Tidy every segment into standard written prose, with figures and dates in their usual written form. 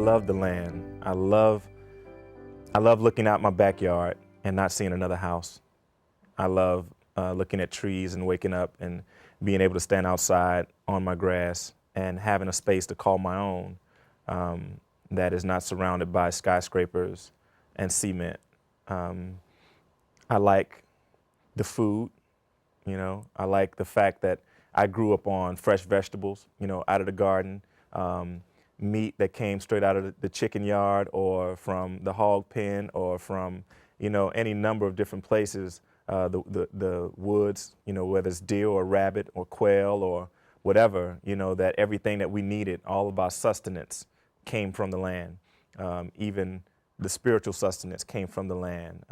love the land. I love looking out my backyard and not seeing another house. I love looking at trees and waking up and being able to stand outside on my grass and having a space to call my own that is not surrounded by skyscrapers and cement. I like the food, you know. I like the fact that I grew up on fresh vegetables, you know, out of the garden, meat that came straight out of the chicken yard or from the hog pen or from, you know, any number of different places, the woods, you know, whether it's deer or rabbit or quail or whatever, you know, that everything that we needed, all of our sustenance came from the land. Even the spiritual sustenance came from the land,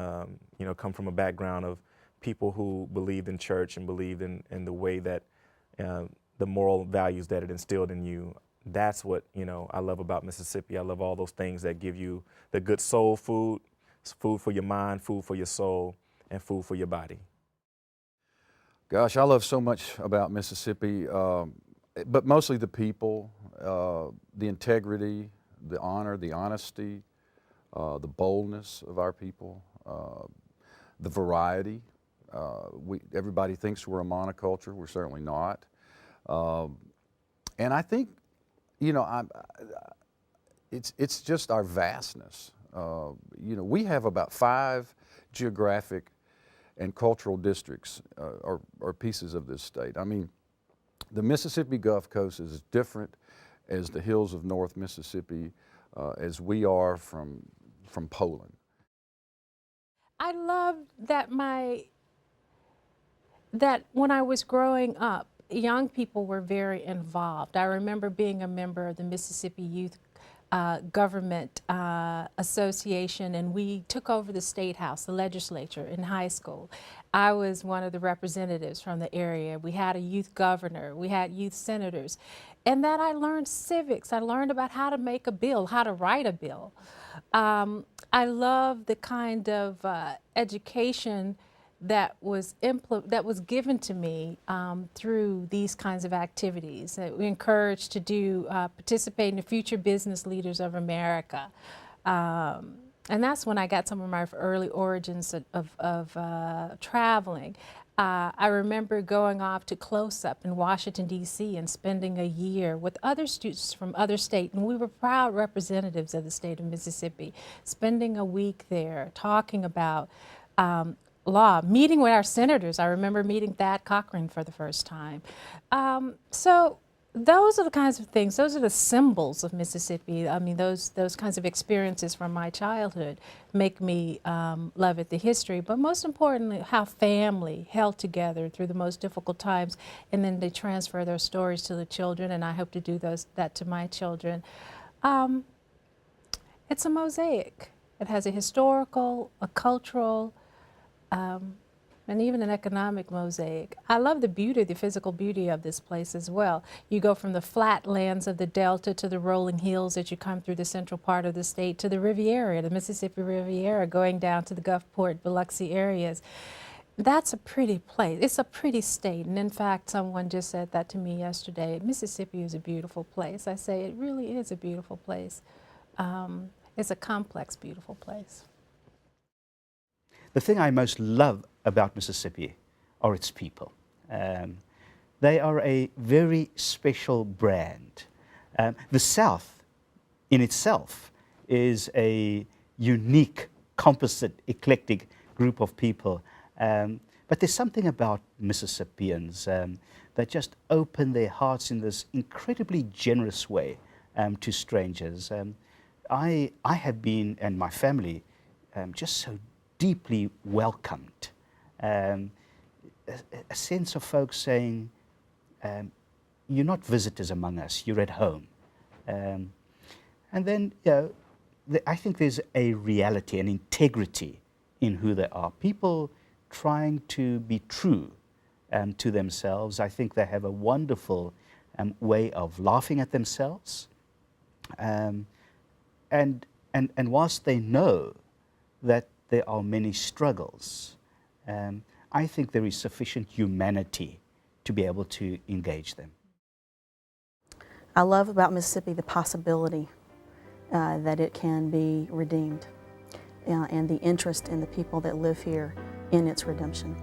you know, come from a background of people who believed in church and believed in the way that the moral values that it instilled in you. That's what, you know, I love about Mississippi. I love all those things that give you the good soul food, food for your mind, food for your soul, and food for your body. Gosh, I love so much about Mississippi, but mostly the people, the integrity, the honor, the honesty, the boldness of our people, the variety. Everybody thinks we're a monoculture. We're certainly not. And I think, you know, it's just our vastness. You know, we have about 5 geographic and cultural districts or pieces of this state. I mean, the Mississippi Gulf Coast is as different as the hills of North Mississippi as we are from Poland. I love that that when I was growing up, young people were very involved. I remember being a member of the Mississippi Youth Government Association, and we took over the State House, the legislature in high school. I was one of the representatives from the area. We had a youth governor, we had youth senators, and that I learned civics. I learned about how to make a bill, how to write a bill. I love the kind of education that was given to me through these kinds of activities. We encouraged to do participate in the Future Business Leaders of America, and that's when I got some of my early origins of traveling. I remember going off to Close Up in Washington, D.C. and spending a year with other students from other states, and we were proud representatives of the state of Mississippi, spending a week there talking about law, meeting with our senators. I remember meeting Thad Cochran for the first time. So those are the kinds of things, those are the symbols of Mississippi. I mean, those kinds of experiences from my childhood make me love it, the history, but most importantly, how family held together through the most difficult times, and then they transfer their stories to the children, and I hope to do that to my children. It's a mosaic. It has a historical, a cultural, and even an economic mosaic. I love the beauty, the physical beauty of this place as well. You go from the flat lands of the Delta to the rolling hills as you come through the central part of the state to the Riviera, the Mississippi Riviera, going down to the Gulfport, Biloxi areas. That's a pretty place. It's a pretty state. And in fact, someone just said that to me yesterday. Mississippi is a beautiful place. I say it really is a beautiful place. It's a complex, beautiful place. The thing I most love about Mississippi are its people. They are a very special brand. The South in itself is a unique, composite, eclectic group of people. But there's something about Mississippians that just open their hearts in this incredibly generous way to strangers. I have been, and my family, just so deeply welcomed. A sense of folks saying, you're not visitors among us, you're at home. And then, you know, I think there's a reality, an integrity in who they are. People trying to be true to themselves. I think they have a wonderful way of laughing at themselves. And whilst they know that there are many struggles, I think there is sufficient humanity to be able to engage them. I love about Mississippi the possibility that it can be redeemed, and the interest in the people that live here in its redemption.